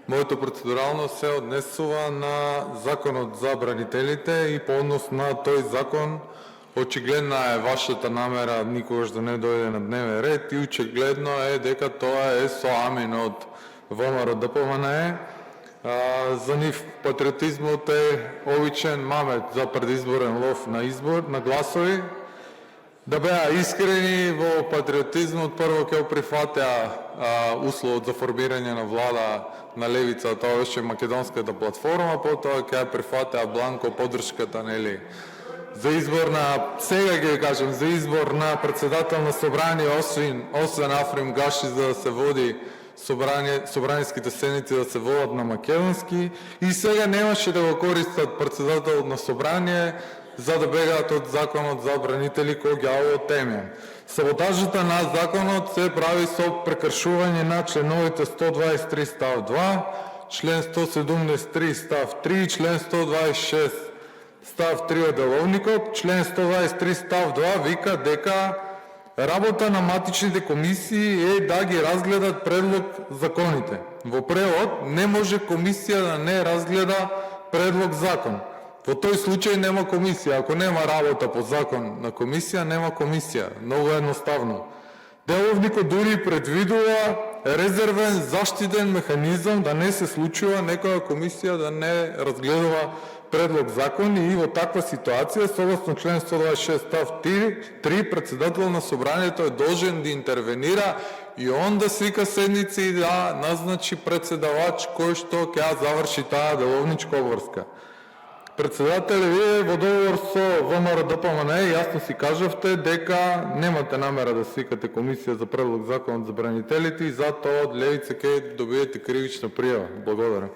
Моето процедурално се однесува на законот за бранителите и по однос на тој закон очигледна е вашата намера никогаш да не дојде на дневен ред и очигледно е дека тоа е со амин од ВМРО ДПМНЕ. За нив патриотизмот е обичен мамет за предизборен лов на гласови. Да беа искрени во патриотизмот, прво ќе прифатеа условот за формирање на влада на левица, тоа беше македонската платформа, потоа ќе прифатеа бланко поддршката, нели, за избор на, сега ќе кажем, за избор на председател на собрание, освен Африм Гаши, за да се води собранијските седници да се водат на македонски, и сега немаше да го користат председател на собрание за да бегаат од законот за бранители кој ги темен. Саботажата на законот се прави со прекршување на членовите 123 став 2, член 173 став 3, член 126 став 3 од деловникот. Член 123 став 2 вика дека работа на матичните комисии е да ги разгледат предлог законите. Во превод, не може комисија да не разгледа предлог закон. Во тој случај нема комисија. Ако нема работа по закон на комисија, нема комисија. Многу едноставно. Деловникот дури предвидува резервен заштитен механизам да не се случува некоја комисија да не разгледува предлог закон, и во таква ситуација, согласно член 126 став 3, председател на собранието е должен да интервенира и он да свика седници и да назначи председавач кој што ќе заврши таа деловничка обврска. Председателе, вие во договор со ВМРО ДПМНЕ јасно си кажавте дека немате намера да свикате комисија за предлог законот за бранителите и затоа од левица ќе добиете кривична пријава. Благодарам.